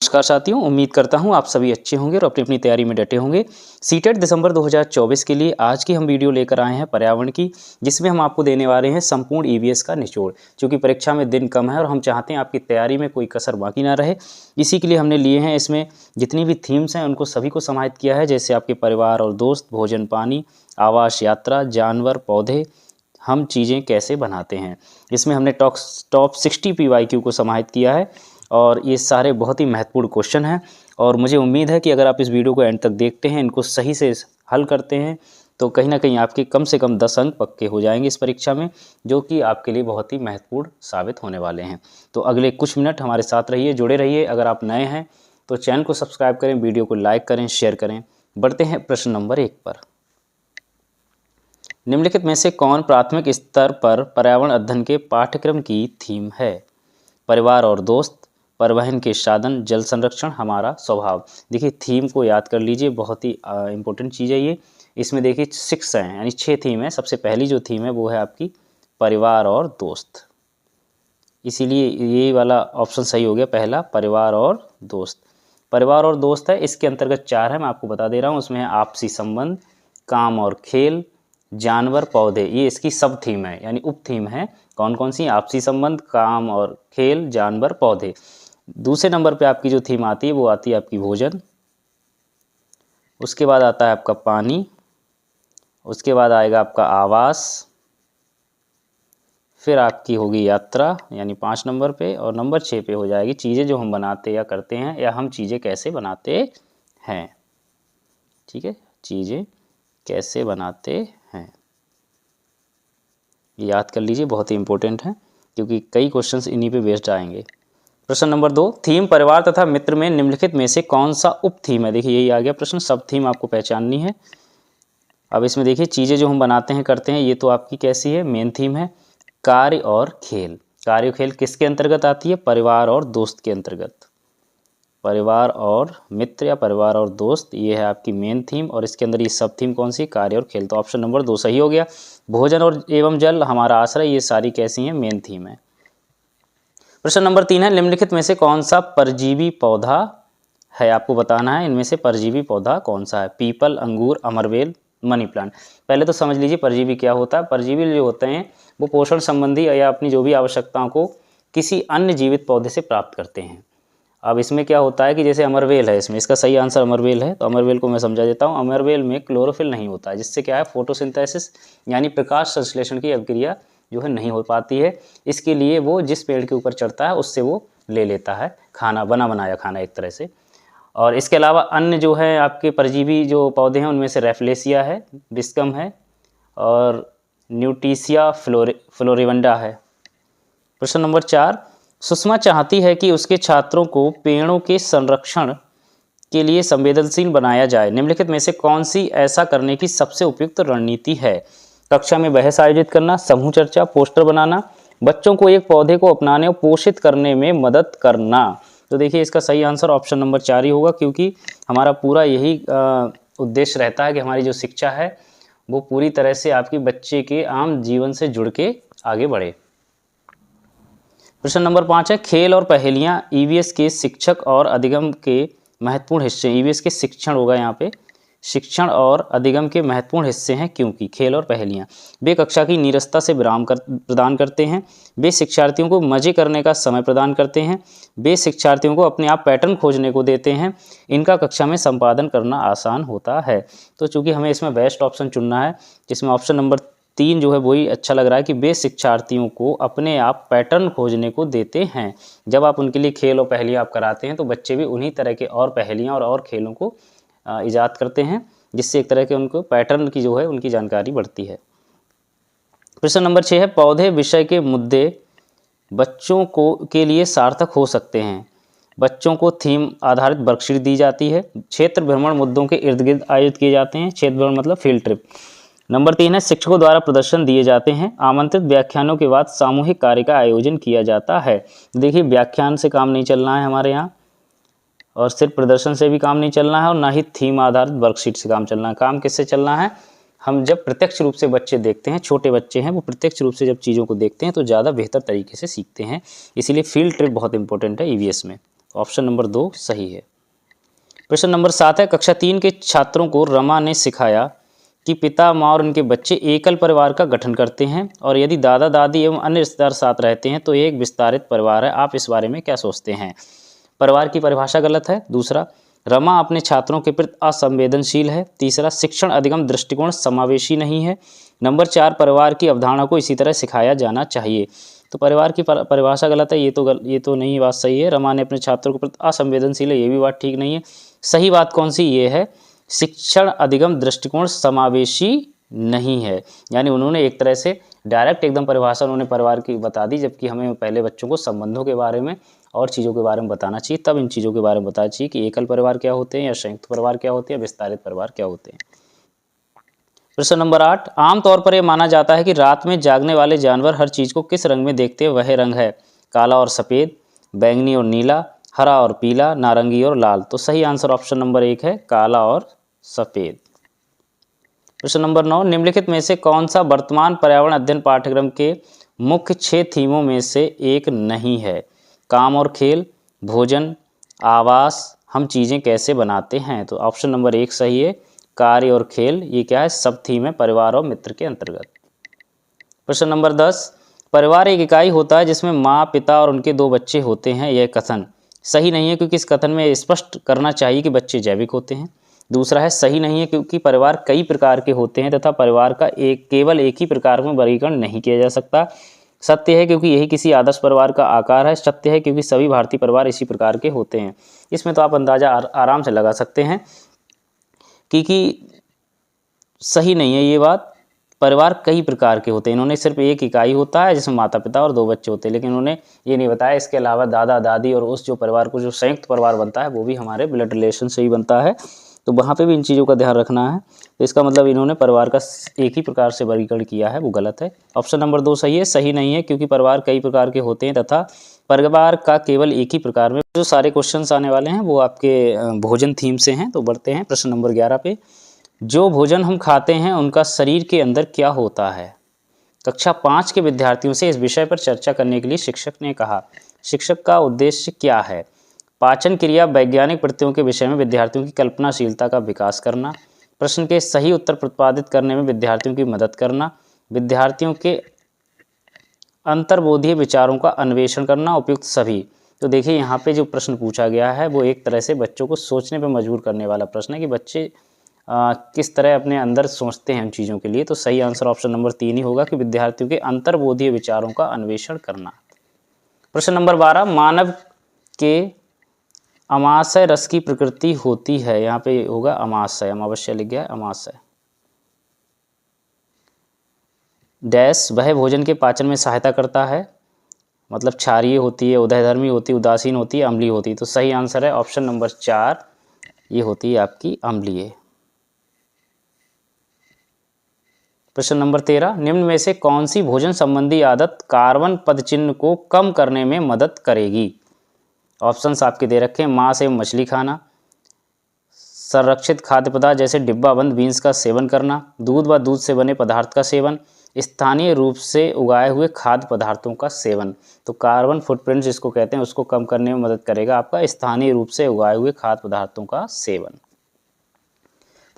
नमस्कार साथियों, उम्मीद करता हूं आप सभी अच्छे होंगे और अपनी अपनी तैयारी में डटे होंगे। सीटेट दिसंबर 2024 के लिए आज की हम वीडियो लेकर आए हैं पर्यावरण की, जिसमें हम आपको देने वाले हैं संपूर्ण ईवीएस का निचोड़। क्योंकि परीक्षा में दिन कम है और हम चाहते हैं आपकी तैयारी में कोई कसर बाकी ना रहे, इसी के लिए हमने लिए हैं इसमें जितनी भी थीम्स हैं उनको सभी को समाहित किया है। जैसे आपके परिवार और दोस्त, भोजन पानी, आवास यात्रा, जानवर पौधे, हम चीज़ें कैसे बनाते हैं। इसमें हमने टॉप 60 PYQ को समाहित किया है और ये सारे बहुत ही महत्वपूर्ण क्वेश्चन हैं। और मुझे उम्मीद है कि अगर आप इस वीडियो को एंड तक देखते हैं, इनको सही से हल करते हैं, तो कहीं ना कहीं आपके कम से कम 10 अंक पक्के हो जाएंगे इस परीक्षा में, जो कि आपके लिए बहुत ही महत्वपूर्ण साबित होने वाले हैं। तो अगले कुछ मिनट हमारे साथ रहिए, जुड़े रहिए। अगर आप नए हैं तो चैनल को सब्सक्राइब करें, वीडियो को लाइक करें, शेयर करें। बढ़ते हैं प्रश्न नंबर 1 पर। निम्नलिखित में से कौन प्राथमिक स्तर पर पर्यावरण अध्ययन के पाठ्यक्रम की थीम है? परिवार और दोस्त, परिवहन के साधन, जल संरक्षण, हमारा स्वभाव। देखिए थीम को याद कर लीजिए, बहुत ही इम्पोर्टेंट चीज़ है ये। इसमें देखिए 6 हैं, यानी 6 थीम है। सबसे पहली जो थीम है वो है आपकी परिवार और दोस्त, इसीलिए ये वाला ऑप्शन सही हो गया पहला, परिवार और दोस्त। परिवार और दोस्त है, इसके अंतर्गत 4 है, मैं आपको बता दे रहा हूँ। उसमें है आपसी संबंध, काम और खेल, जानवर पौधे। ये इसकी सब थीम है, यानी उप थीम है। कौन कौन सी? आपसी संबंध, काम और खेल, जानवर पौधे। दूसरे नंबर पे आपकी जो थीम आती है वो आती है आपकी भोजन। उसके बाद आता है आपका पानी। उसके बाद आएगा आपका आवास। फिर आपकी होगी यात्रा, यानी 5 नंबर पे। और नंबर 6 पे हो जाएगी चीज़ें जो हम बनाते या करते हैं, या हम चीज़ें कैसे बनाते हैं। ठीक है, चीज़ें कैसे बनाते हैं, याद कर लीजिए, बहुत ही इंपॉर्टेंट है, क्योंकि कई क्वेश्चंस इन्हीं पे बेस्ड आएंगे। प्रश्न नंबर 2, थीम परिवार तथा मित्र में निम्नलिखित में से कौन सा उप थीम है? देखिए यही आ गया प्रश्न, सब थीम आपको पहचाननी है। अब इसमें देखिए चीज़ें जो हम बनाते हैं करते हैं, ये तो आपकी कैसी है? मेन थीम है। कार्य और खेल, कार्य और खेल किसके अंतर्गत आती है? परिवार और दोस्त के अंतर्गत। परिवार और मित्र या परिवार और दोस्त, ये है आपकी मेन थीम। और इसके अंदर ये सब थीम कौन सी? कार्य और खेल। तो ऑप्शन नंबर 2 सही हो गया। भोजन और एवं जल, हमारा आश्रय, ये सारी कैसी हैं? मेन थीम है। प्रश्न नंबर 3 है, निम्नलिखित में से कौन सा परजीवी पौधा है? आपको बताना है इनमें से परजीवी पौधा कौन सा है। पीपल, अंगूर, अमरवेल, मनी प्लांट। पहले तो समझ लीजिए परजीवी क्या होता है। परजीवी जो होते हैं वो पोषण संबंधी या अपनी जो भी आवश्यकताओं को किसी अन्य जीवित पौधे से प्राप्त करते हैं। अब इसमें क्या होता है कि जैसे अमरवेल है, इसमें इसका सही आंसर अमरवेल है। तो अमरवेल को मैं समझा देता हूँ। अमरवेल में क्लोरोफिल नहीं होता है, जिससे क्या है? फोटोसिंथेसिस यानी प्रकाश संश्लेषण की अभिक्रिया जो है नहीं हो पाती है। इसके लिए वो जिस पेड़ के ऊपर चढ़ता है उससे वो ले लेता है खाना, बना बनाया खाना एक तरह से। और इसके अलावा अन्य जो है आपके परजीवी जो पौधे हैं उनमें से रेफ्लेसिया है, बिस्कम है और न्यूटीसिया फ्लोरिवंडा है। प्रश्न नंबर 4, सुषमा चाहती है कि उसके छात्रों को पेड़ों के संरक्षण के लिए संवेदनशील बनाया जाए। निम्नलिखित में से कौन सी ऐसा करने की सबसे उपयुक्त रणनीति है? कक्षा में बहस आयोजित करना, समूह चर्चा, पोस्टर बनाना, बच्चों को एक पौधे को अपनाने और पोषित करने में मदद करना। तो देखिए इसका सही आंसर ऑप्शन नंबर 4 ही होगा, क्योंकि हमारा पूरा यही उद्देश्य रहता है कि हमारी जो शिक्षा है वो पूरी तरह से आपकी बच्चे के आम जीवन से जुड़ के आगे बढ़े। प्रश्न नंबर 5 है, खेल और पहेलियां ईवीएस के शिक्षक और अधिगम के महत्वपूर्ण हिस्से। ईवीएस के शिक्षण होगा यहाँ पे, शिक्षण और अधिगम के महत्वपूर्ण हिस्से हैं, क्योंकि खेल और पहेलियां वे कक्षा की नीरसता से विराम प्रदान करते हैं। वे शिक्षार्थियों को मजे करने का समय प्रदान करते हैं। वे शिक्षार्थियों को अपने आप पैटर्न खोजने को देते हैं। इनका कक्षा में संपादन करना आसान होता है। तो चूंकि हमें इसमें बेस्ट ऑप्शन चुनना है, जिसमें ऑप्शन नंबर 3 जो है वही अच्छा लग रहा है कि वे शिक्षार्थियों को अपने आप पैटर्न खोजने को देते हैं। जब आप उनके लिए खेल और पहेलियां आप कराते हैं तो बच्चे भी उन्हीं तरह के और पहेलियां और खेलों को इजाद करते हैं, जिससे एक तरह के उनको पैटर्न की जो है उनकी जानकारी बढ़ती है। प्रश्न नंबर 6 है, पौधे विषय के मुद्दे बच्चों को के लिए सार्थक हो सकते हैं। बच्चों को थीम आधारित वर्कशीट दी जाती है। क्षेत्र भ्रमण मुद्दों के इर्द गिर्द आयोजित किए जाते हैं। क्षेत्र भ्रमण मतलब फील्ड ट्रिप। नंबर 3 है, शिक्षकों द्वारा प्रदर्शन दिए जाते हैं। आमंत्रित व्याख्यानों के बाद सामूहिक कार्य का आयोजन किया जाता है। देखिए व्याख्यान से काम नहीं चलना है हमारे यहाँ, और सिर्फ प्रदर्शन से भी काम नहीं चलना है, और ना ही थीम आधारित वर्कशीट से काम चलना है। काम किससे चलना है? हम जब प्रत्यक्ष रूप से बच्चे देखते हैं, छोटे बच्चे हैं वो प्रत्यक्ष रूप से जब चीज़ों को देखते हैं तो ज़्यादा बेहतर तरीके से सीखते हैं। इसीलिए फील्ड ट्रिप बहुत इंपॉर्टेंट है ईवीएस में। ऑप्शन नंबर 2 सही है। प्रश्न नंबर 7 है, कक्षा 3 के छात्रों को रमा ने सिखाया कि पिता, माँ और उनके बच्चे एकल परिवार का गठन करते हैं और यदि दादा दादी एवं अन्य रिश्तेदार साथ रहते हैं तो ये एक विस्तारित परिवार है। आप इस बारे में क्या सोचते हैं? परिवार की परिभाषा गलत है। दूसरा, रमा अपने छात्रों के प्रति असंवेदनशील है। तीसरा, शिक्षण अधिगम दृष्टिकोण समावेशी नहीं है। नंबर 4, परिवार की अवधारणा को इसी तरह सिखाया जाना चाहिए। तो परिवार की परिभाषा गलत है, ये तो नहीं बात सही है। रमा ने अपने छात्रों के प्रति असंवेदनशील है, ये भी बात ठीक नहीं है। सही बात कौन सी? ये है, शिक्षण अधिगम दृष्टिकोण समावेशी नहीं है। यानी उन्होंने एक तरह से डायरेक्ट एकदम परिभाषा उन्होंने परिवार की बता दी, जबकि हमें पहले बच्चों को संबंधों के बारे में और चीज़ों के बारे में बताना चाहिए, तब इन चीज़ों के बारे में बताना चाहिए कि एकल परिवार क्या होते हैं या संयुक्त परिवार क्या होते हैं, विस्तारित परिवार क्या होते हैं। प्रश्न नंबर 8, आमतौर पर यह माना जाता है कि रात में जागने वाले जानवर हर चीज़ को किस रंग में देखते हैं? वह रंग है काला और सफ़ेद, बैंगनी और नीला, हरा और पीला, नारंगी और लाल। तो सही आंसर ऑप्शन नंबर 1 है, काला और सफ़ेद। प्रश्न नंबर 9, निम्नलिखित में से कौन सा वर्तमान पर्यावरण अध्ययन पाठ्यक्रम के मुख्य 6 थीमों में से एक नहीं है? काम और खेल, भोजन, आवास, हम चीज़ें कैसे बनाते हैं। तो ऑप्शन नंबर 1 सही है, कार्य और खेल। ये क्या है? सब थीम है परिवार और मित्र के अंतर्गत। प्रश्न नंबर 10, परिवार एक इकाई होता है जिसमें माँ, पिता और उनके 2 बच्चे होते हैं। यह कथन सही नहीं है क्योंकि इस कथन में स्पष्ट करना चाहिए कि बच्चे जैविक होते हैं। दूसरा है, सही नहीं है क्योंकि परिवार कई प्रकार के होते हैं तथा परिवार का केवल एक ही प्रकार में वर्गीकरण नहीं किया जा सकता। सत्य है क्योंकि यही किसी आदर्श परिवार का आकार है। सत्य है क्योंकि सभी भारतीय परिवार इसी प्रकार के होते हैं। इसमें तो आप अंदाजा आराम से लगा सकते हैं कि सही नहीं है ये बात। परिवार कई प्रकार के होते हैं, इन्होंने सिर्फ एक इकाई होता है जिसमें माता पिता और 2 बच्चे होते हैं, लेकिन उन्होंने ये नहीं बताया इसके अलावा दादा दादी और उस जो परिवार को जो संयुक्त परिवार बनता है वो भी हमारे ब्लड रिलेशन से ही बनता है। तो वहाँ पे भी इन चीज़ों का ध्यान रखना है। तो इसका मतलब इन्होंने परिवार का एक ही प्रकार से वर्गीकरण किया है, वो गलत है। ऑप्शन नंबर 2 सही है, सही नहीं है क्योंकि परिवार कई प्रकार के होते हैं तथा परिवार का केवल एक ही प्रकार में। जो सारे क्वेश्चंस आने वाले हैं वो आपके भोजन थीम से हैं। तो बढ़ते हैं प्रश्न नंबर 11 पे। जो भोजन हम खाते हैं उनका शरीर के अंदर क्या होता है? कक्षा 5 के विद्यार्थियों से इस विषय पर चर्चा करने के लिए शिक्षक ने कहा। शिक्षक का उद्देश्य क्या है? पाचन क्रिया वैज्ञानिक प्रत्ययों के विषय में विद्यार्थियों की कल्पनाशीलता का विकास करना, प्रश्न के सही उत्तर प्रतिपादित करने में विद्यार्थियों की मदद करना, विद्यार्थियों के अंतर्बोधीय विचारों का अन्वेषण करना, उपयुक्त सभी। तो देखिए यहाँ पे जो प्रश्न पूछा गया है वो एक तरह से बच्चों को सोचने पर मजबूर करने वाला प्रश्न है कि बच्चे किस तरह अपने अंदर सोचते हैं उन चीज़ों के लिए। तो सही आंसर ऑप्शन नंबर 3 ही होगा कि विद्यार्थियों के अंतर्बोधीय विचारों का अन्वेषण करना। प्रश्न नंबर 12, मानव के अमाशय रस की प्रकृति होती है। यहाँ पे होगा अमाशय, अमावस्या लिख गया है, अमाशय डैश वह भोजन के पाचन में सहायता करता है। मतलब क्षारीय होती है, उदयधर्मी होती है, उदासीन होती है, अम्लीय होती है। तो सही आंसर है ऑप्शन नंबर 4, ये होती है आपकी अम्लीय। प्रश्न नंबर 13, निम्न में से कौन सी भोजन संबंधी आदत कार्बन पदचिह्न को कम करने में मदद करेगी? ऑप्शंस आपके दे रखे हैं, मांस एवं मछली खाना, संरक्षित खाद्य पदार्थ जैसे डिब्बाबंद बीन्स का सेवन करना, दूध व दूध से बने पदार्थ का सेवन, स्थानीय रूप से उगाए हुए खाद्य पदार्थों का सेवन। तो कार्बन फुटप्रिंट जिसको कहते हैं उसको कम करने में मदद करेगा आपका स्थानीय रूप से उगाए हुए खाद्य पदार्थों का सेवन।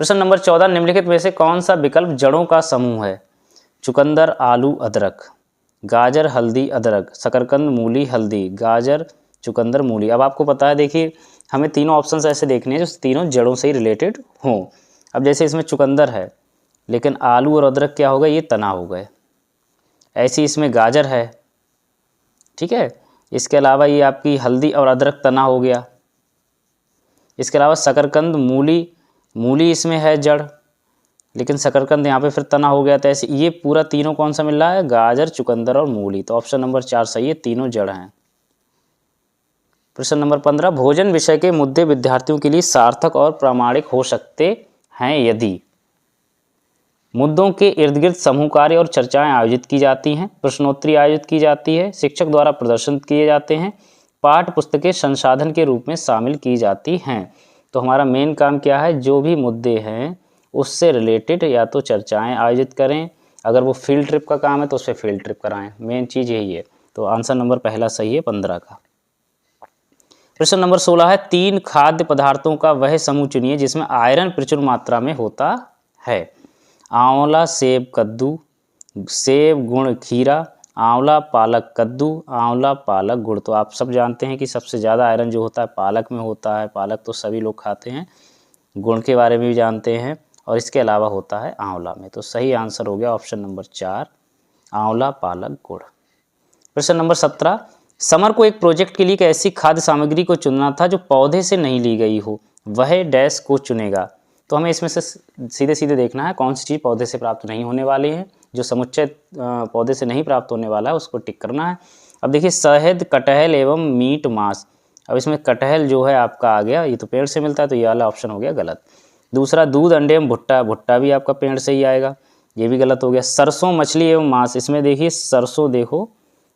प्रश्न नंबर 14, निम्नलिखित में से कौन सा विकल्प जड़ों का समूह है? चुकंदर, आलू, अदरक, गाजर, हल्दी, अदरक, शकरकंद, मूली, हल्दी, गाजर, चुकंदर, मूली। अब आपको पता है, देखिए हमें तीनों ऑप्शंस ऐसे देखने हैं जो तीनों जड़ों से ही रिलेटेड हों। अब जैसे इसमें चुकंदर है लेकिन आलू और अदरक क्या हो गए? ये तना हो गए। ऐसी इसमें गाजर है, ठीक है। इसके अलावा ये आपकी हल्दी और अदरक तना हो गया। इसके अलावा शकरकंद, मूली इसमें है जड़, लेकिन शकरकंद यहाँ पे फिर तना हो गया। तो ऐसे ये पूरा तीनों कौन सा मिल रहा है? गाजर, चुकंदर और मूली। तो ऑप्शन नंबर 4 सही है, तीनों जड़ हैं। प्रश्न नंबर 15, भोजन विषय के मुद्दे विद्यार्थियों के लिए सार्थक और प्रामाणिक हो सकते हैं यदि मुद्दों के इर्द गिर्द समूह कार्य और चर्चाएं आयोजित की जाती हैं, प्रश्नोत्तरी आयोजित की जाती है, शिक्षक द्वारा प्रदर्शन किए जाते हैं, पाठ्य पुस्तकें संसाधन के रूप में शामिल की जाती हैं। तो हमारा मेन काम क्या है? जो भी मुद्दे हैं उससे रिलेटेड या तो चर्चाएं आयोजित करें, अगर वो फील्ड ट्रिप का काम है तो उससे फील्ड ट्रिप कराएं। मेन चीज़ यही है। तो आंसर नंबर पहला सही है 15 का। प्रश्न नंबर 16 है, 3 खाद्य पदार्थों का वह समूह चुनिए जिसमें आयरन प्रचुर मात्रा में होता है। आंवला सेब कद्दू, सेब गुड़ खीरा, आंवला पालक कद्दू, आंवला पालक गुड़। तो आप सब जानते हैं कि सबसे ज़्यादा आयरन जो होता है पालक में होता है। पालक तो सभी लोग खाते हैं। गुड़ के बारे में भी जानते हैं और इसके अलावा होता है आंवला में। तो सही आंसर हो गया ऑप्शन नंबर 4, आंवला पालक गुड़। प्रश्न नंबर 17, समर को एक प्रोजेक्ट के लिए एक ऐसी खाद्य सामग्री को चुनना था जो पौधे से नहीं ली गई हो, वह डैश को चुनेगा। तो हमें इसमें से सीधे सीधे देखना है कौन सी चीज़ पौधे से प्राप्त नहीं होने वाली है। जो समुच्चय पौधे से नहीं प्राप्त होने वाला है उसको टिक करना है। अब देखिए, शहद, कटहल एवं मीट मांस। अब इसमें कटहल जो है आपका आ गया, ये तो पेड़ से मिलता है, तो ये वाला ऑप्शन हो गया गलत। दूसरा, दूध, अंडे एवं भुट्टा। भुट्टा भी आपका पेड़ से ही आएगा, ये भी गलत हो गया। सरसों, मछली एवं मांस। इसमें देखिए सरसों, देखो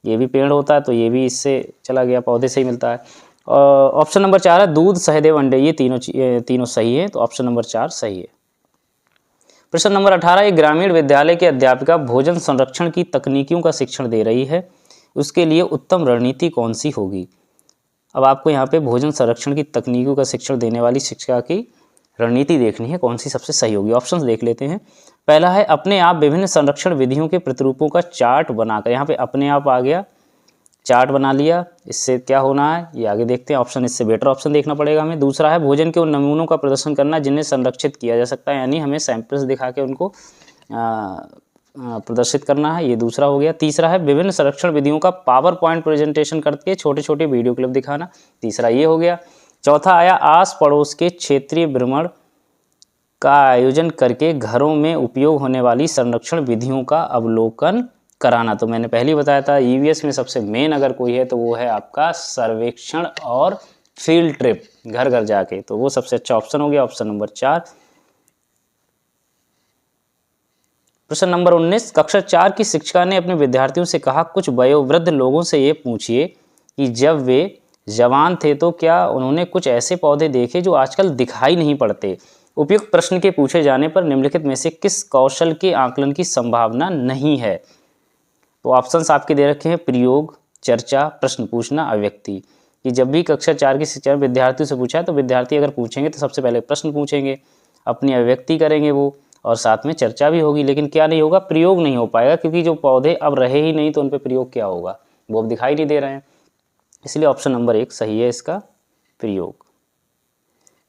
ये भी पेड़ होता है, तो ये भी इससे चला गया, पौधे से ही मिलता है। ऑप्शन नंबर 4 है दूध, शहद एवं अंडे। ये तीनों सही है, तो ऑप्शन नंबर 4 सही है। प्रश्न नंबर 18, एक ग्रामीण विद्यालय की अध्यापिका भोजन संरक्षण की तकनीकियों का शिक्षण दे रही है, उसके लिए उत्तम रणनीति कौन सी होगी। अब आपको यहाँ पे भोजन संरक्षण की तकनीकों का शिक्षण देने वाली शिक्षिका की रणनीति देखनी है, कौन सी सबसे सही होगी। ऑप्शंस देख लेते हैं। पहला है, अपने आप विभिन्न संरक्षण विधियों के प्रतिरूपों का चार्ट बनाकर। यहाँ पे अपने आप आ गया, चार्ट बना लिया। इससे क्या होना है ये आगे देखते हैं। ऑप्शन इससे बेटर ऑप्शन देखना पड़ेगा हमें। दूसरा है, भोजन के उन नमूनों का प्रदर्शन करना जिन्हें संरक्षित किया जा सकता है, यानी हमें सैंपल्स दिखा के उनको प्रदर्शित करना है, ये दूसरा हो गया। तीसरा है, विभिन्न संरक्षण विधियों का पावर पॉइंट प्रेजेंटेशन करके छोटे छोटे वीडियो क्लिप दिखाना, तीसरा ये हो गया। चौथा आया, आस पड़ोस के क्षेत्रीय भ्रमण का आयोजन करके घरों में उपयोग होने वाली संरक्षण विधियों का अवलोकन कराना। तो मैंने पहले ही बताया था, ईवीएस में सबसे मेन अगर कोई है तो वो है आपका सर्वेक्षण और फील्ड ट्रिप, घर घर जाके, तो वो सबसे अच्छा ऑप्शन हो गया, ऑप्शन नंबर 4। प्रश्न नंबर 19, कक्षा 4 की शिक्षिका ने अपने विद्यार्थियों से कहा, कुछ वयोवृद्ध लोगों से ये पूछिए कि जब वे जवान थे तो क्या उन्होंने कुछ ऐसे पौधे देखे जो आजकल दिखाई नहीं पड़ते। उपयुक्त प्रश्न के पूछे जाने पर निम्नलिखित में से किस कौशल के आकलन की संभावना नहीं है। तो ऑप्शंस आपके दे रखे हैं, प्रयोग, चर्चा, प्रश्न पूछना, अभिव्यक्ति। कि जब भी कक्षा 4 की शिक्षा विद्यार्थियों से पूछा है तो विद्यार्थी अगर पूछेंगे तो सबसे पहले प्रश्न पूछेंगे, अपनी अभिव्यक्ति करेंगे वो, और साथ में चर्चा भी होगी, लेकिन क्या नहीं होगा, प्रयोग नहीं हो पाएगा, क्योंकि जो पौधे अब रहे ही नहीं तो उन पर प्रयोग क्या होगा, वो अब दिखाई नहीं दे रहे हैं। इसलिए ऑप्शन नंबर 1 सही है इसका, प्रयोग।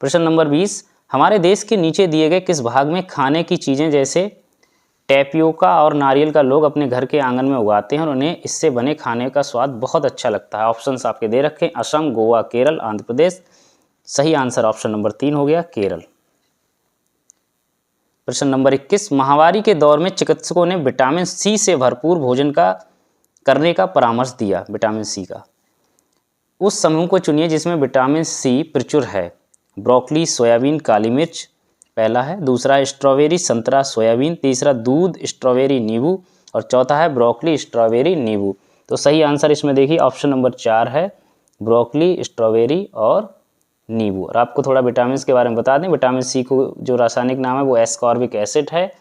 प्रश्न नंबर 20, हमारे देश के नीचे दिए गए किस भाग में खाने की चीज़ें जैसे टैपियोका और नारियल का लोग अपने घर के आंगन में उगाते हैं और उन्हें इससे बने खाने का स्वाद बहुत अच्छा लगता है। ऑप्शंस आपके दे रखे हैं, असम, गोवा, केरल, आंध्र प्रदेश। सही आंसर ऑप्शन नंबर 3 हो गया, केरल। प्रश्न नंबर 21, महामारी के दौर में चिकित्सकों ने विटामिन सी से भरपूर भोजन का करने का परामर्श दिया। विटामिन सी का उस समूह को चुनिए जिसमें विटामिन सी प्रचुर है। ब्रोकली, सोयाबीन, काली मिर्च पहला है। दूसरा, स्ट्रॉबेरी, संतरा, सोयाबीन। तीसरा, दूध, स्ट्रॉबेरी, नींबू। और चौथा है ब्रोकली, स्ट्रॉबेरी, नींबू। तो सही आंसर इसमें देखिए ऑप्शन नंबर 4 है, ब्रोकली, स्ट्रॉबेरी और नींबू। और आपको थोड़ा विटामिन के बारे में बता दें, विटामिन सी को जो रासायनिक नाम है वो एस्कॉर्बिक एसिड है,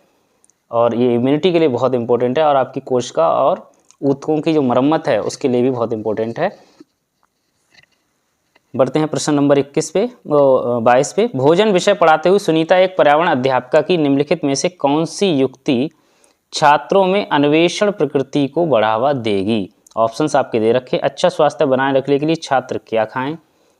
और ये इम्यूनिटी के लिए बहुत इंपॉर्टेंट है, और आपकी कोशिका और ऊतकों की जो मरम्मत है उसके लिए भी बहुत इंपॉर्टेंट है। बढ़ते हैं प्रश्न नंबर 22 पे। भोजन विषय पढ़ाते हुए सुनीता एक पर्यावरण अध्यापिका की निम्नलिखित में से कौन सी युक्ति छात्रों में अन्वेषण प्रकृति को बढ़ावा देगी। ऑप्शंस आपके दे रखे, अच्छा स्वास्थ्य बनाए रखने के लिए छात्र क्या खाएं,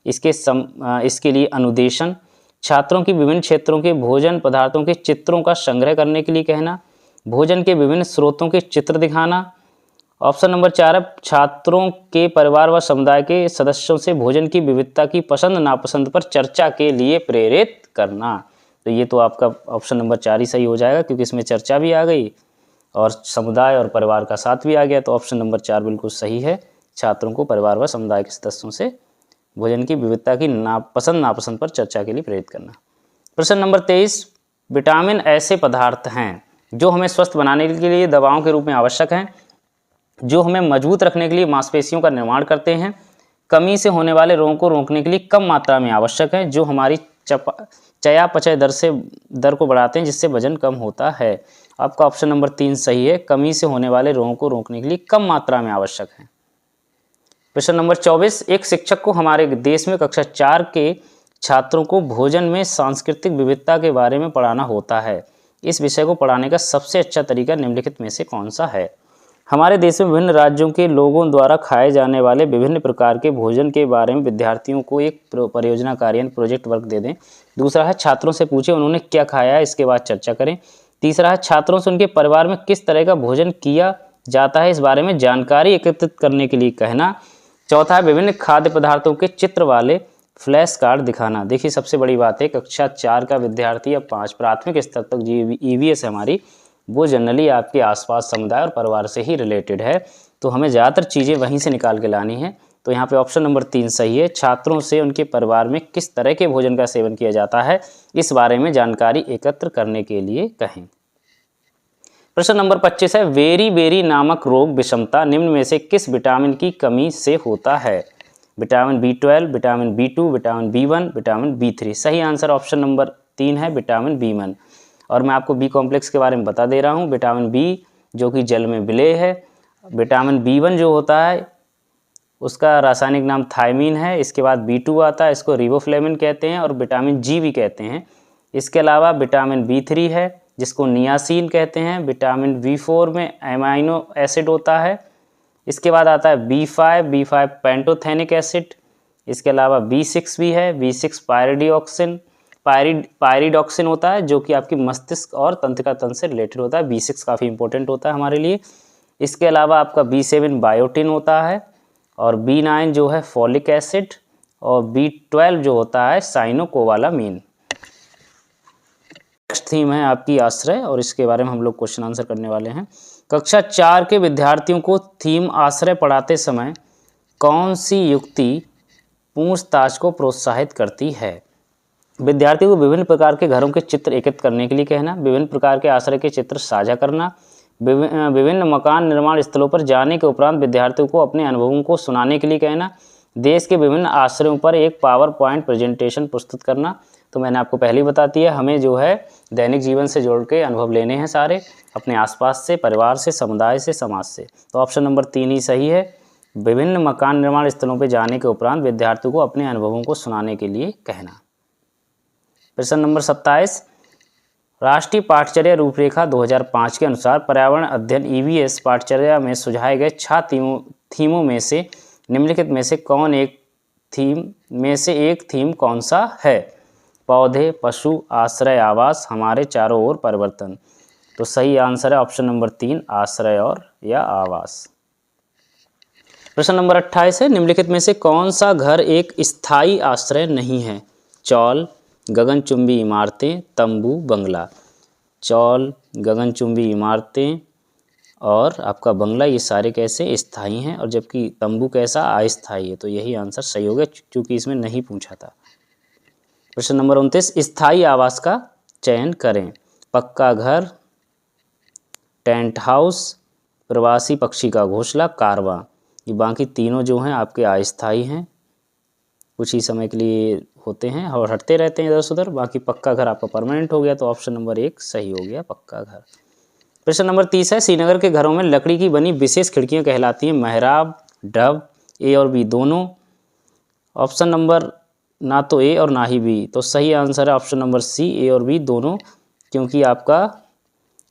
इसके लिए अनुदेशन, छात्रों की विभिन्न क्षेत्रों के भोजन पदार्थों के चित्रों का संग्रह करने के लिए कहना, भोजन के विभिन्न स्रोतों के चित्र दिखाना। ऑप्शन नंबर 4 है, छात्रों के परिवार व समुदाय के सदस्यों से भोजन की विविधता की पसंद नापसंद पर चर्चा के लिए प्रेरित करना। तो ये तो आपका ऑप्शन नंबर 4 ही सही हो जाएगा, क्योंकि इसमें चर्चा भी आ गई और समुदाय और परिवार का साथ भी आ गया। तो ऑप्शन नंबर 4 बिल्कुल सही है, छात्रों को परिवार व समुदाय के सदस्यों से भोजन की विविधता की पसंद नापसंद पर चर्चा के लिए प्रेरित करना। प्रश्न नंबर 23, विटामिन ऐसे पदार्थ हैं जो हमें स्वस्थ बनाने के लिए दवाओं के रूप में आवश्यक हैं, जो हमें मजबूत रखने के लिए मांसपेशियों का निर्माण करते हैं, कमी से होने वाले रोगों को रोकने के लिए कम मात्रा में आवश्यक है, जो हमारी चयापचय दर को बढ़ाते हैं जिससे वजन कम होता है। आपका ऑप्शन नंबर 3 सही है, कमी से होने वाले रोगों को रोकने के लिए कम मात्रा में आवश्यक है। प्रश्न नंबर 24, एक शिक्षक को हमारे देश में कक्षा 4 के छात्रों को भोजन में सांस्कृतिक विविधता के बारे में पढ़ाना होता है। इस विषय को पढ़ाने का सबसे अच्छा तरीका निम्नलिखित में से कौन सा है? हमारे देश में विभिन्न राज्यों के लोगों द्वारा खाए जाने वाले विभिन्न प्रकार के भोजन के बारे में विद्यार्थियों को एक परियोजना कार्य प्रोजेक्ट वर्क दे दें। दूसरा है छात्रों से पूछें उन्होंने क्या खाया है, इसके बाद चर्चा करें। तीसरा है छात्रों से उनके परिवार में किस तरह का भोजन किया जाता है इस बारे में जानकारी एकत्रित करने के लिए कहना। चौथा है विभिन्न खाद्य पदार्थों के चित्र वाले फ्लैश कार्ड दिखाना। देखिए सबसे बड़ी बात है कक्षा 4 का विद्यार्थी या 5 प्राथमिक स्तर तक जो EVS है हमारी, वो जनरली आपके आसपास समुदाय और परिवार से ही रिलेटेड है, तो हमें ज़्यादातर चीज़ें वहीं से निकाल के लानी है। तो यहाँ पे ऑप्शन नंबर 3 सही है। छात्रों से उनके परिवार में किस तरह के भोजन का सेवन किया जाता है इस बारे में जानकारी एकत्र करने के लिए कहें। प्रश्न नंबर 25 है वेरी बेरी नामक रोग विषमता निम्न में से किस विटामिन की कमी से होता है? Vitamin B12, vitamin B2, vitamin B1, vitamin B3। सही आंसर ऑप्शन नंबर 3 है विटामिन B1। और मैं आपको B कॉम्प्लेक्स के बारे में बता दे रहा हूँ। विटामिन B जो कि जल में विलेय है। विटामिन B1 जो होता है उसका रासायनिक नाम थायमीन है। इसके बाद B2 आता है, इसको रिबोफ्लेविन कहते हैं और विटामिन G भी कहते हैं। इसके अलावा विटामिन B3 है जिसको नियासिन कहते हैं। विटामिन B4 में एमाइनो एसिड होता है। इसके बाद आता है B5 पेंटोथेनिक एसिड। इसके अलावा B6 भी है, B6 पायरिडॉक्सिन होता है जो कि आपकी मस्तिष्क और तंत्रिका तंत्र से रिलेटेड होता है। B6 काफ़ी इंपॉर्टेंट होता है हमारे लिए। इसके अलावा आपका B7 बायोटिन होता है और B9 जो है फॉलिक एसिड और B12 जो होता है साइनोकोबालामीन। नेक्स्ट थीम है आपकी आश्रय और इसके बारे में हम लोग क्वेश्चन आंसर करने वाले हैं। कक्षा 4 के विद्यार्थियों को थीम आश्रय पढ़ाते समय कौन सी युक्ति पूछताछ को प्रोत्साहित करती है? विद्यार्थियों को विभिन्न प्रकार के घरों के चित्र एकत्रित करने के लिए कहना, विभिन्न प्रकार के आश्रय के चित्र साझा करना, विभिन्न मकान निर्माण स्थलों पर जाने के उपरांत विद्यार्थियों को अपने अनुभवों को सुनाने के लिए कहना, देश के विभिन्न आश्रयों पर एक पावर पॉइंट प्रेजेंटेशन प्रस्तुत करना। तो मैंने आपको पहले ही बता दिया हमें जो है दैनिक जीवन से जोड़ के अनुभव लेने हैं सारे, अपने आसपास से, परिवार से, समुदाय से, समाज से। तो ऑप्शन नंबर 3 ही सही है। विभिन्न मकान निर्माण स्थलों पर जाने के उपरांत विद्यार्थियों को अपने अनुभवों को सुनाने के लिए कहना। प्रश्न नंबर 27, राष्ट्रीय पाठचर्या रूपरेखा 2005 के अनुसार पर्यावरण अध्ययन EVS पाठचर्या में सुझाए गए 6 थीमों में से निम्नलिखित में से एक थीम कौन सा है? पौधे, पशु, आश्रय, आवास, हमारे चारों ओर परिवर्तन। तो सही आंसर है ऑप्शन नंबर 3 आश्रय और या आवास। प्रश्न नंबर 28 है निम्नलिखित में से कौन सा घर एक स्थायी आश्रय नहीं है? चौल, गगनचुंबी इमारतें, तंबू, बंगला। चौल, गगनचुंबी इमारतें और आपका बंगला ये सारे कैसे स्थायी हैं और जबकि तंबू कैसा अस्थायी है। तो यही आंसर सही हो गया क्योंकि इसमें नहीं पूछा था। प्रश्न नंबर 29, स्थायी आवास का चयन करें। पक्का घर, टेंट हाउस, प्रवासी पक्षी का घोंसला, कारवां। ये बाकी तीनों जो हैं आपके अस्थायी हैं, कुछ ही समय के लिए होते हैं और हटते रहते हैं इधर से उधर। बाकी पक्का घर आपका परमानेंट हो गया। तो ऑप्शन नंबर 1 सही हो गया, पक्का घर। प्रश्न नंबर 30 है श्रीनगर के घरों में लकड़ी की बनी विशेष खिड़कियां कहलाती हैं मेहराब, ढब, ए और बी दोनों। ऑप्शन नंबर ना तो ए और ना ही बी। तो सही आंसर है ऑप्शन नंबर सी ए और बी दोनों, क्योंकि आपका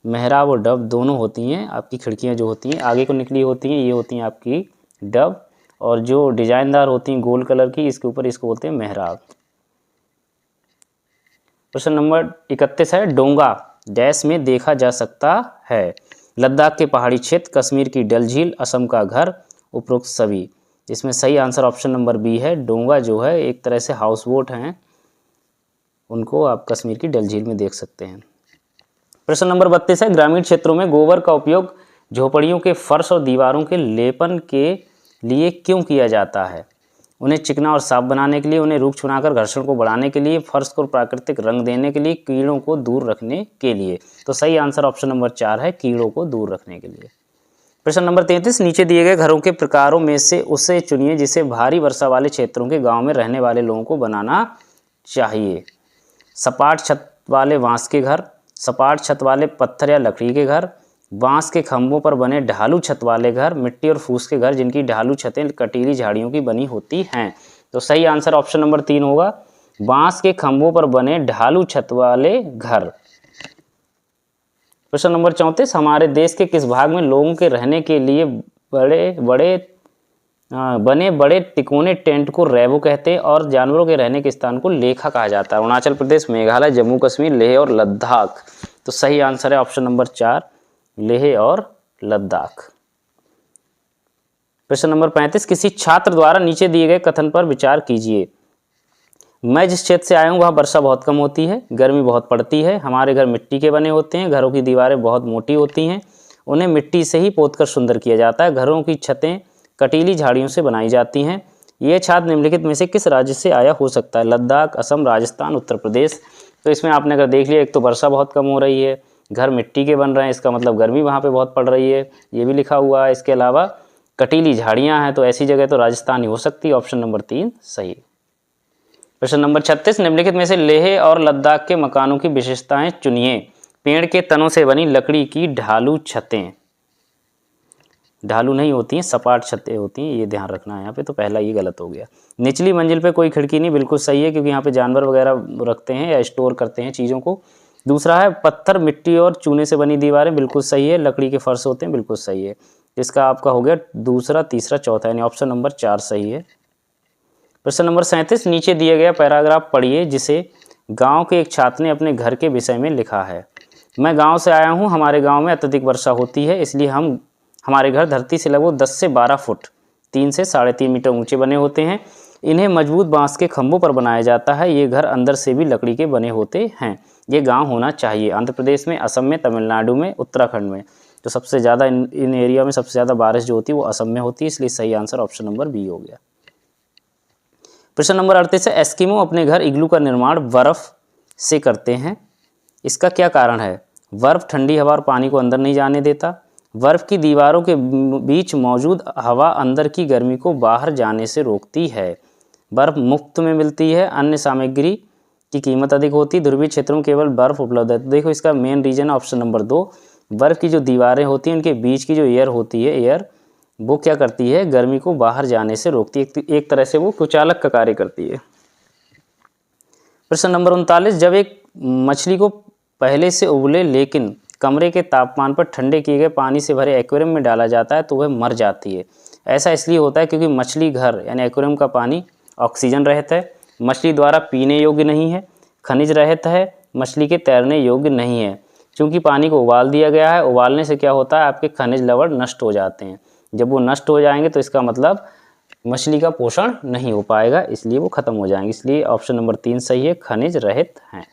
मेहराब और डब दोनों होती हैं। आपकी खिड़कियां जो होती हैं आगे को निकली होती हैं, ये होती हैं आपकी डब, और जो डिजाइनदार होती हैं गोल कलर की इसके ऊपर, इसको बोलते हैं मेहराब। प्रश्न नंबर 31 है डोंगा डैश में देखा जा सकता है। लद्दाख के पहाड़ी क्षेत्र, कश्मीर की डल झील, असम का घर, उपरोक्त सभी। इसमें सही आंसर ऑप्शन नंबर बी है। डोंगा जो है एक तरह से हाउस बोट हैं, उनको आप कश्मीर की डल झील में देख सकते हैं। प्रश्न नंबर 32 है ग्रामीण क्षेत्रों में गोबर का उपयोग झोपड़ियों के फर्श और दीवारों के लेपन के लिए क्यों किया जाता है? उन्हें चिकना और साफ बनाने के लिए, उन्हें रूक्ष बनाकर घर्षण को बढ़ाने के लिए, फर्श को प्राकृतिक रंग देने के लिए, कीड़ों को दूर रखने के लिए। तो सही आंसर ऑप्शन नंबर 4 है, कीड़ों को दूर रखने के लिए। प्रश्न नंबर 33 नीचे दिए गए घरों के प्रकारों में से उसे चुनिए जिसे भारी वर्षा वाले क्षेत्रों के गांव में रहने वाले लोगों को बनाना चाहिए। सपाट छत वाले बांस के घर, सपाट छत वाले पत्थर या लकड़ी के घर, बांस के खंभों पर बने ढालू छत वाले घर, मिट्टी और फूस के घर जिनकी ढालू छतें कटीली झाड़ियों की बनी होती हैं। तो सही आंसर ऑप्शन नंबर 3 होगा, बांस के खंभों पर बने ढालू छत वाले घर। प्रश्न नंबर 34, हमारे देश के किस भाग में लोगों के रहने के लिए बने बड़े तिकोने टेंट को रैबो कहते हैं और जानवरों के रहने के स्थान को लेखा कहा जाता है? अरुणाचल प्रदेश, मेघालय, जम्मू कश्मीर, लेह और लद्दाख। तो सही आंसर है ऑप्शन नंबर 4, लेह और लद्दाख। प्रश्न नंबर 35, किसी छात्र द्वारा नीचे दिए गए कथन पर विचार कीजिए। मैं जिस क्षेत्र से आया हूँ वहाँ वर्षा बहुत कम होती है, गर्मी बहुत पड़ती है, हमारे घर मिट्टी के बने होते हैं, घरों की दीवारें बहुत मोटी होती हैं, उन्हें मिट्टी से ही पोतकर सुंदर किया जाता है, घरों की छतें कटीली झाड़ियों से बनाई जाती हैं। ये छात्र निम्नलिखित में से किस राज्य से आया हो सकता है? लद्दाख, असम, राजस्थान, उत्तर प्रदेश। तो इसमें आपने अगर देख लिया, एक तो वर्षा बहुत कम हो रही है, घर मिट्टी के बन रहे हैं, इसका मतलब गर्मी वहाँ पे बहुत पड़ रही है, ये भी लिखा हुआ है। इसके अलावा कटीली झाड़ियाँ हैं, तो ऐसी जगह तो राजस्थान ही हो सकती है। ऑप्शन नंबर 3 सही। प्रश्न नंबर 36, निम्नलिखित में से लेह और लद्दाख के मकानों की विशेषताएं चुनिए। पेड़ के तनों से बनी लकड़ी की ढालू छतें, ढालू नहीं होती हैं, सपाट छतें होती हैं, ये ध्यान रखना है यहाँ पे। तो पहला ये गलत हो गया। निचली मंजिल पे कोई खिड़की नहीं, बिल्कुल सही है, क्योंकि यहाँ पे जानवर वगैरह रखते हैं या स्टोर करते हैं चीज़ों को। दूसरा है पत्थर, मिट्टी और चूने से बनी दीवारें, बिल्कुल सही है। लकड़ी के फर्श होते हैं, बिल्कुल सही है। इसका आपका हो गया दूसरा, तीसरा, चौथा, यानी ऑप्शन नंबर 4 सही है। प्रश्न नंबर 37, नीचे दिया गया पैराग्राफ पढ़िए जिसे गांव के एक छात्र ने अपने घर के विषय में लिखा है। मैं गांव से आया हूं, हमारे गांव में अत्यधिक वर्षा होती है, इसलिए हमारे घर धरती से लगभग 10 से 12 फुट 3 से 3.5 मीटर ऊंचे बने होते हैं। इन्हें मजबूत बांस के खंभों पर बनाया जाता है। ये घर अंदर से भी लकड़ी के बने होते हैं। ये गाँव होना चाहिए आंध्र प्रदेश में, असम में, तमिलनाडु में, उत्तराखंड में। तो सबसे ज़्यादा इन एरिया में सबसे ज़्यादा बारिश जो होती है वो असम में होती है, इसलिए सही आंसर ऑप्शन नंबर बी हो गया। प्रश्न नंबर 38 है, एस्किमो अपने घर इग्लू का निर्माण बर्फ से करते हैं, इसका क्या कारण है? बर्फ ठंडी हवा और पानी को अंदर नहीं जाने देता, बर्फ की दीवारों के बीच मौजूद हवा अंदर की गर्मी को बाहर जाने से रोकती है, बर्फ मुफ्त में मिलती है, अन्य सामग्री की कीमत अधिक होती है, ध्रुवीय क्षेत्रों में केवल बर्फ उपलब्ध है। देखो इसका मेन रीजन ऑप्शन नंबर 2, बर्फ की जो दीवारें होती हैं उनके बीच की जो एयर होती है, एयर वो क्या करती है? गर्मी को बाहर जाने से रोकती है, एक तरह से वो कुचालक का कार्य करती है। प्रश्न नंबर 39, जब एक मछली को पहले से उबले लेकिन कमरे के तापमान पर ठंडे किए गए पानी से भरे एक्वेरियम में डाला जाता है तो वह मर जाती है। ऐसा इसलिए होता है क्योंकि मछली घर यानी एक्वेरियम का पानी ऑक्सीजन रहित है, मछली द्वारा पीने योग्य नहीं है, खनिज रहित है, मछली के तैरने योग्य नहीं है। चूँकि पानी को उबाल दिया गया है, उबालने से क्या होता है? आपके खनिज लवण नष्ट हो जाते हैं। जब वो नष्ट हो जाएंगे तो इसका मतलब मछली का पोषण नहीं हो पाएगा, इसलिए वो खत्म हो जाएंगे। इसलिए ऑप्शन नंबर 3 सही है, खनिज रहित हैं।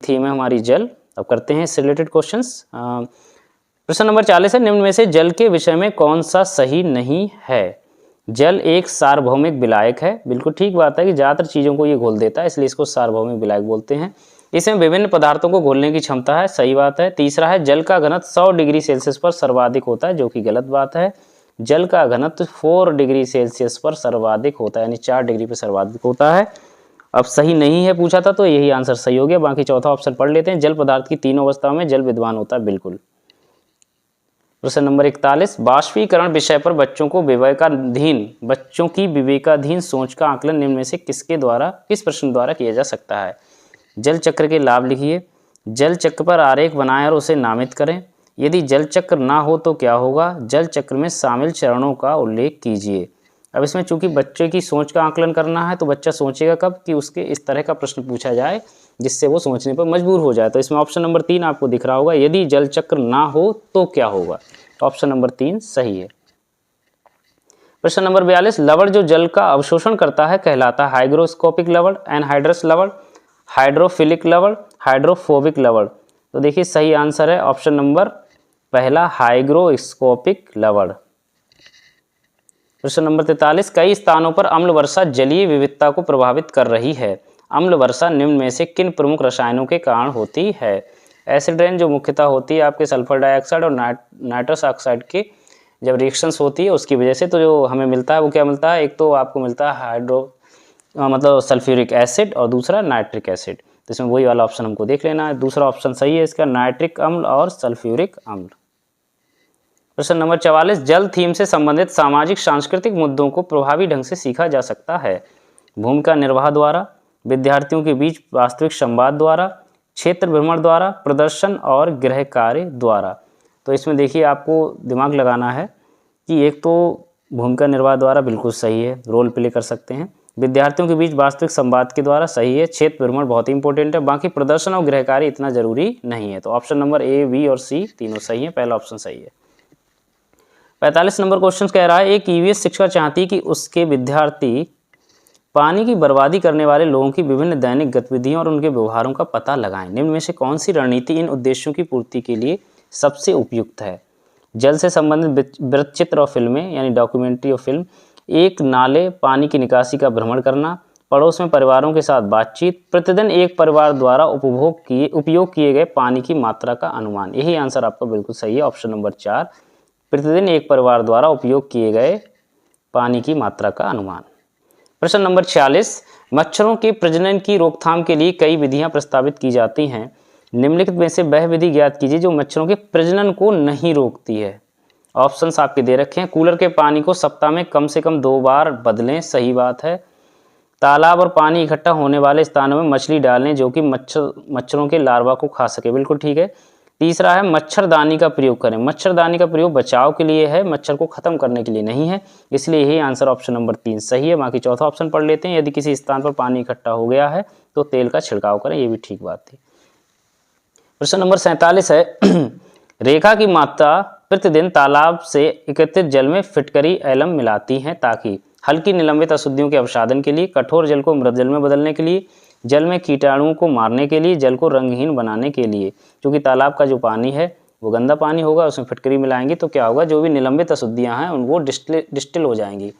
थीम है हमारी जल। अब करते हैं इससे रिलेटेड क्वेश्चंस। प्रश्न नंबर 40 है, निम्न में से जल के विषय में कौन सा सही नहीं है? जल एक सार्वभौमिक विलायक है, बिल्कुल ठीक बात है कि ज़्यादातर चीज़ों को ये घोल देता है, इसलिए इसको सार्वभौमिक विलायक बोलते हैं। इसमें विभिन्न पदार्थों को घोलने की क्षमता है, सही बात है। तीसरा है, जल का घनत्व 100 डिग्री सेल्सियस पर सर्वाधिक होता है, जो कि गलत बात है। जल का घनत्व 4 डिग्री सेल्सियस पर सर्वाधिक होता है, यानी 4 डिग्री पर सर्वाधिक होता है। अब सही नहीं है पूछा था तो यही आंसर सही हो गया। बाकी चौथा ऑप्शन पढ़ लेते हैं, जल पदार्थ की तीनों अवस्थाओं में जल विद्यमान होता है, बिल्कुल। प्रश्न नंबर 41, बाष्पीकरण विषय पर बच्चों की विवेकाधीन सोच का आकलन निम्न में से किस प्रश्न द्वारा किया जा सकता है? जल चक्र के लाभ लिखिए, जल चक्र पर आरेख बनाएं और उसे नामित करें, यदि जल चक्र ना हो तो क्या होगा, जल चक्र में शामिल चरणों का उल्लेख कीजिए। अब इसमें चूंकि बच्चे की सोच का आकलन करना है तो बच्चा सोचेगा कब कि उसके इस तरह का प्रश्न पूछा जाए जिससे वो सोचने पर मजबूर हो जाए। तो इसमें ऑप्शन नंबर 3 आपको दिख रहा होगा, यदि जल चक्र ना हो तो क्या होगा। ऑप्शन नंबर 3 सही है। प्रश्न नंबर 42, लवण जो जल का अवशोषण करता है कहलाता है हाइग्रोस्कोपिक लवण, एनहाइड्रस लवण, हाइड्रोफिलिक लवण, हाइड्रोफोबिक लवण। तो देखिए सही आंसर है ऑप्शन नंबर पहला, हाइग्रोस्कोपिक लवण। प्रश्न नंबर 43, कई स्थानों पर अम्ल वर्षा जलीय विविधता को प्रभावित कर रही है। अम्ल वर्षा निम्न में से किन प्रमुख रसायनों के कारण होती है? एसिड रेन जो मुख्यतः होती है आपके सल्फर डाइऑक्साइड और नाइट्रस ऑक्साइड के जब रिएक्शंस होती है उसकी वजह से, तो जो हमें मिलता है वो क्या मिलता है? एक तो आपको मिलता है सल्फ्यूरिक एसिड और दूसरा नाइट्रिक एसिड। तो इसमें वही वाला ऑप्शन हमको देख लेना है। दूसरा ऑप्शन सही है इसका, नाइट्रिक अम्ल और सल्फ्यूरिक अम्ल। प्रश्न नंबर 44, जल थीम से संबंधित सामाजिक सांस्कृतिक मुद्दों को प्रभावी ढंग से सीखा जा सकता है। भूमिका निर्वाह द्वारा, विद्यार्थियों के बीच वास्तविक संवाद द्वारा, क्षेत्र भ्रमण द्वारा, प्रदर्शन और गृह कार्य द्वारा। तो इसमें देखिए आपको दिमाग लगाना है कि एक तो भूमिका निर्वाह द्वारा बिल्कुल सही है, रोल प्ले कर सकते हैं। विद्यार्थियों के बीच वास्तविक संवाद के द्वारा सही है। क्षेत्र भ्रमण बहुत ही इंपॉर्टेंट है। बाकी प्रदर्शन और गृह कार्य इतना जरूरी नहीं है। तो ऑप्शन नंबर ए, बी और सी तीनों सही है, पहला ऑप्शन सही है। 45 नंबर क्वेश्चन कह रहा है, एक ईवीएस शिक्षक चाहती है कि उसके विद्यार्थी पानी की बर्बादी करने वाले लोगों की विभिन्न दैनिक गतिविधियों और उनके व्यवहारों का पता लगाएं। निम्न में से कौन सी रणनीति इन उद्देश्यों की पूर्ति के लिए सबसे उपयुक्त है। जल से संबंधित वृत्तचित्र और फिल्में यानी डॉक्यूमेंट्री और फिल्म, एक नाले पानी की निकासी का भ्रमण करना, पड़ोस में परिवारों के साथ बातचीत, प्रतिदिन एक परिवार द्वारा उपयोग किए गए पानी की मात्रा का अनुमान। यही आंसर आपका बिल्कुल सही है, ऑप्शन नंबर 4, प्रतिदिन एक परिवार द्वारा उपयोग किए गए पानी की मात्रा का अनुमान। प्रश्न नंबर 46, मच्छरों के प्रजनन की रोकथाम के लिए कई विधियां प्रस्तावित की जाती हैं। निम्नलिखित में से वह विधि ज्ञात कीजिए जो मच्छरों के प्रजनन को नहीं रोकती है। ऑप्शंस आपके दे रखे हैं। कूलर के पानी को सप्ताह में कम से कम 2 बार बदलें, सही बात है। तालाब और पानी इकट्ठा होने वाले स्थानों में मछली डालें जो कि मच्छरों के लार्वा को खा सके, बिल्कुल ठीक है। तीसरा है मच्छरदानी का प्रयोग करें। मच्छरदानी का प्रयोग बचाव के लिए है, मच्छर को खत्म करने के लिए नहीं है, इसलिए यही आंसर ऑप्शन नंबर 3 सही है। बाकी चौथा ऑप्शन पढ़ लेते हैं। यदि किसी स्थान पर पानी इकट्ठा हो गया है तो तेल का छिड़काव करें, ये भी ठीक बात थी। प्रश्न नंबर 47 है, रेखा की माता प्रतिदिन तालाब से एकत्रित जल में फिटकरी एलम मिलाती हैं ताकि हल्की निलंबित अशुद्धियों के अवसादन के लिए, कठोर जल को मृत जल में बदलने के लिए, जल में कीटाणुओं को मारने के लिए, जल को रंगहीन बनाने के लिए। क्योंकि तालाब का जो पानी है वो गंदा पानी होगा, उसमें फिटकरी मिलाएंगे तो क्या होगा, जो भी निलंबित अशुद्धियां हैं वो डिस्टिल हो जाएंगी,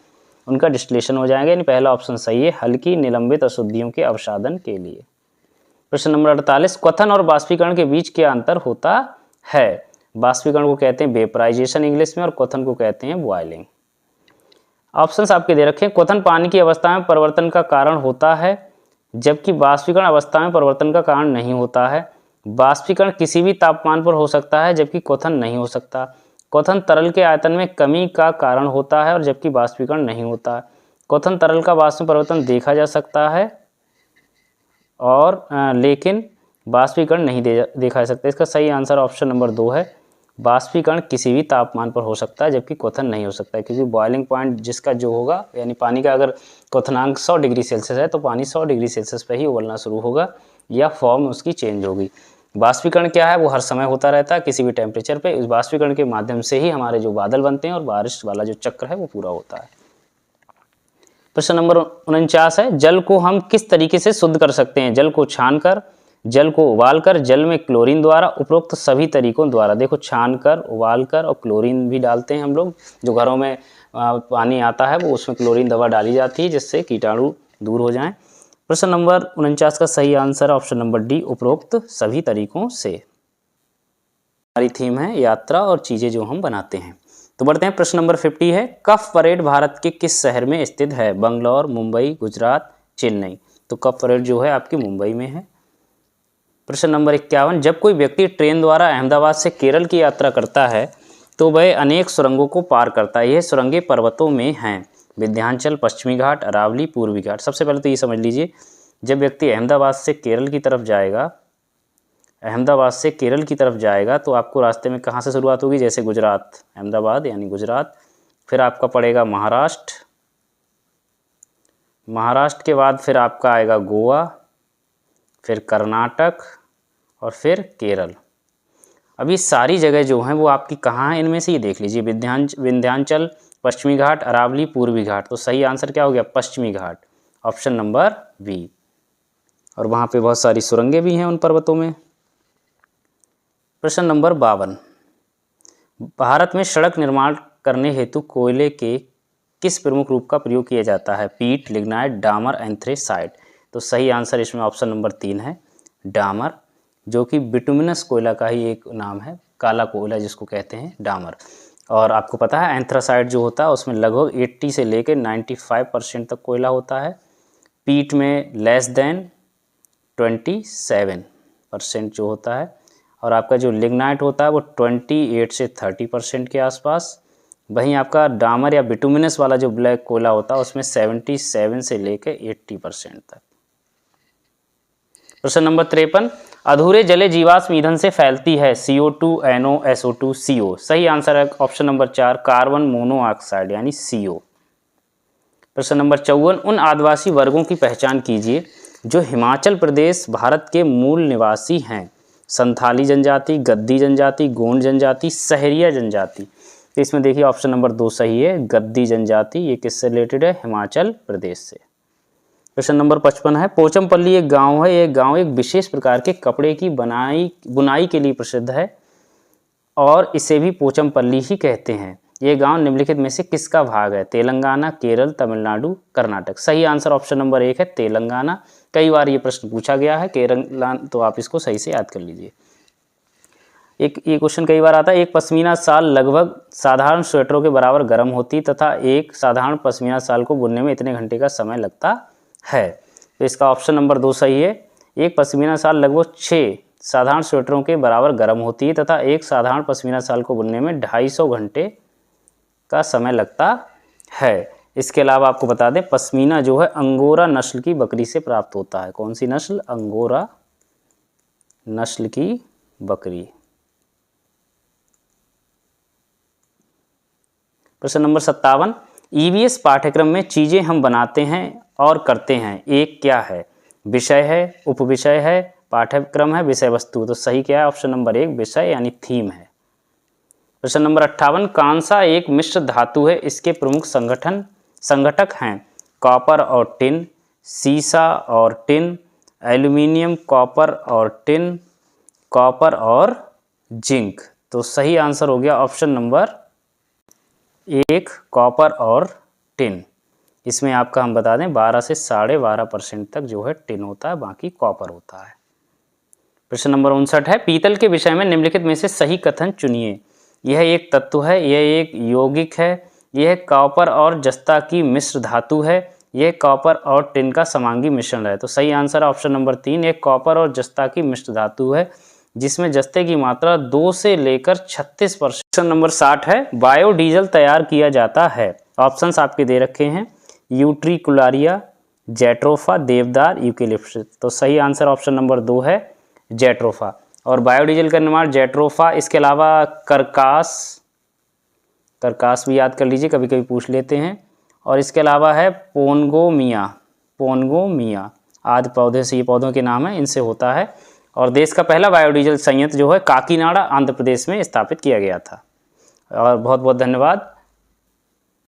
उनका डिस्टिलेशन हो जाएगा। यानी पहला ऑप्शन सही है, हल्की निलंबित अशुद्धियों के अवसादन के लिए। प्रश्न नंबर 48, क्वथन और बाष्पीकरण के बीच क्या अंतर होता है। बाष्पीकरण को कहते हैं वेपराइजेशन इंग्लिश में और क्वथन को कहते हैं बॉयलिंग। ऑप्शंस आपके दे रखे हैं। क्वथन पानी की अवस्था में परिवर्तन का कारण होता है जबकि बाष्पीकरण अवस्था में परिवर्तन का कारण नहीं होता है। बाष्पीकरण किसी भी तापमान पर हो सकता है जबकि क्वथन नहीं हो सकता। क्वथन तरल के आयतन में कमी का कारण होता है और जबकि बाष्पीकरण नहीं होता है। क्वथन तरल का वाष्प में परिवर्तन देखा जा सकता है और लेकिन बाष्पीकरण नहीं देखा जा सकता। इसका सही आंसर ऑप्शन नंबर 2 है, बाष्पीकरण किसी भी तापमान पर हो सकता है जबकि क्वथन नहीं हो सकता है। क्योंकि बॉइलिंग पॉइंट जिसका जो होगा, यानी पानी का अगर क्वथनांक 100 डिग्री सेल्सियस है तो पानी 100 डिग्री सेल्सियस पर ही उबलना शुरू होगा या फॉर्म उसकी चेंज होगी। बाष्पीकरण क्या है, वो हर समय होता रहता है किसी भी टेम्परेचर पे। इस बाष्पीकरण के माध्यम से ही हमारे जो बादल बनते हैं और बारिश वाला जो चक्र है वो पूरा होता है। प्रश्न नंबर 49 है, जल को हम किस तरीके से शुद्ध कर सकते हैं। जल को छानकर, जल को उबालकर, जल में क्लोरीन द्वारा, उपरोक्त सभी तरीकों द्वारा। देखो छानकर, उबालकर और क्लोरीन भी डालते हैं हम लोग। जो घरों में पानी आता है वो उसमें क्लोरीन दवा डाली जाती है जिससे कीटाणु दूर हो जाएं। प्रश्न नंबर 49 का सही आंसर ऑप्शन नंबर डी, उपरोक्त सभी तरीकों से। हमारी थीम है यात्रा और चीज़ें जो हम बनाते हैं। तो बढ़ते हैं, प्रश्न नंबर 50 है, कफ परेड भारत के किस शहर में स्थित है। बंगलौर, मुंबई, गुजरात, चेन्नई। तो कफ परेड जो है आपकी मुंबई में है। प्रश्न नंबर 51, जब कोई व्यक्ति ट्रेन द्वारा अहमदाबाद से केरल की यात्रा करता है तो वह अनेक सुरंगों को पार करता है। यह सुरंगें पर्वतों में हैं। विंध्याचल, पश्चिमी घाट, अरावली, पूर्वी घाट। सबसे पहले तो ये समझ लीजिए, जब व्यक्ति अहमदाबाद से केरल की तरफ जाएगा तो आपको रास्ते में कहाँ से शुरुआत होगी, जैसे गुजरात, अहमदाबाद यानी गुजरात, फिर आपका पड़ेगा महाराष्ट्र, महाराष्ट्र के बाद फिर आपका आएगा गोवा, फिर कर्नाटक और फिर केरल। अब ये सारी जगह जो हैं वो आपकी कहाँ हैं, इनमें से ये देख लीजिए, विंध्याचल, पश्चिमी घाट, अरावली, पूर्वी घाट। तो सही आंसर क्या हो गया, पश्चिमी घाट, ऑप्शन नंबर बी। और वहाँ पे बहुत सारी सुरंगें भी हैं उन पर्वतों में। प्रश्न नंबर 52, भारत में सड़क निर्माण करने हेतु कोयले के किस प्रमुख रूप का प्रयोग किया जाता है। पीट, लिग्नाइट, डामर, एंथ्रेसाइट। तो सही आंसर इसमें ऑप्शन नंबर 3 है, डामर, जो कि बिटुमिनस कोयला का ही एक नाम है, काला कोयला जिसको कहते हैं डामर। और आपको पता है एंथ्रासाइट जो होता है उसमें लगभग 80 से लेकर 95% तक कोयला होता है। पीट में लेस देन 27% जो होता है, और आपका जो लिग्नाइट होता है वो 28 से 30% के आसपास। वहीं आपका डामर या बिटुमिनस वाला जो ब्लैक कोयला होता है उसमें 77 से लेकर 80% तक। प्रश्न नंबर 53, अधूरे जले जीवाश्म ईंधन से फैलती है CO2, NO, SO2, CO। सही आंसर है ऑप्शन नंबर 4 कार्बन मोनोऑक्साइड यानी CO। प्रश्न नंबर 54, उन आदिवासी वर्गों की पहचान कीजिए जो हिमाचल प्रदेश भारत के मूल निवासी हैं। संथाली जनजाति, गद्दी जनजाति, गोंड जनजाति, सहरिया जनजाति। तो इसमें देखिए ऑप्शन नंबर 2 सही है, गद्दी जनजाति। ये किससे रिलेटेड है? हिमाचल प्रदेश से। प्रश्न नंबर 55 है, पोचमपल्ली एक गांव है। यह गांव एक विशेष प्रकार के कपड़े की बुनाई के लिए प्रसिद्ध है और इसे भी पोचमपल्ली ही कहते हैं। ये गांव निम्नलिखित में से किसका भाग है? तेलंगाना, केरल, तमिलनाडु, कर्नाटक। सही आंसर ऑप्शन नंबर 1 है, तेलंगाना। कई बार ये प्रश्न पूछा गया है केरल, तो आप इसको सही से याद कर लीजिए। एक ये क्वेश्चन कई बार आता है, एक पश्मीना शाल लगभग साधारण स्वेटरों के बराबर गर्म होती तथा एक साधारण पश्मीना शाल को बुनने में इतने घंटे का समय लगता है। तो इसका ऑप्शन नंबर 2 सही है। एक पश्मीना शाल लगभग 6 साधारण स्वेटरों के बराबर गर्म होती है तथा एक साधारण पश्मीना शाल को बुनने में 250 घंटे का समय लगता है। इसके अलावा आपको बता दें, पश्मीना जो है अंगोरा नस्ल की बकरी से प्राप्त होता है। कौन सी नस्ल? अंगोरा नस्ल की बकरी। प्रश्न नंबर 57, EVS पाठ्यक्रम में चीज़ें हम बनाते हैं और करते हैं एक क्या है? विषय है, उपविषय है, पाठ्यक्रम है, विषय वस्तु। तो सही क्या है? ऑप्शन नंबर 1 विषय यानी थीम है। प्रश्न नंबर 58, कांसा एक मिश्र धातु है, इसके प्रमुख संगठक हैं कॉपर और टिन, सीसा और टिन, एल्यूमिनियम, कॉपर और टिन, कॉपर और जिंक। तो सही आंसर हो गया ऑप्शन नंबर 1 कॉपर और टिन। इसमें आपका हम बता दें 12 से 12.5% तक जो है टिन होता है, बाकी कॉपर होता है। प्रश्न नंबर 59 है, पीतल के विषय में निम्नलिखित में से सही कथन चुनिए। यह एक तत्व है, यह एक यौगिक है, यह कॉपर और जस्ता की मिश्र धातु है, यह कॉपर और टिन का समांगी मिश्रण है। तो सही आंसर है ऑप्शन नंबर 3, एक कॉपर और जस्ता की मिश्र धातु है जिसमें जस्ते की मात्रा 2 से लेकर 36%। प्रश्न नंबर 60 है, बायोडीजल तैयार किया जाता है। ऑप्शंस आपके दे रखे हैं, यूट्रिकुलारिया, जेट्रोफा, देवदार, यूकेलिप्टस। तो सही आंसर ऑप्शन नंबर 2 है, जेट्रोफा। और बायोडीजल का निर्माण जेट्रोफा, इसके अलावा करकास भी याद कर लीजिए, कभी कभी पूछ लेते हैं। और इसके अलावा है पोनगोमिया आदि पौधे से, ये पौधों के नाम हैं, इनसे होता है। और देश का पहला बायोडीजल संयंत्र जो है काकीनाडा आंध्र प्रदेश में स्थापित किया गया था। और बहुत बहुत धन्यवाद।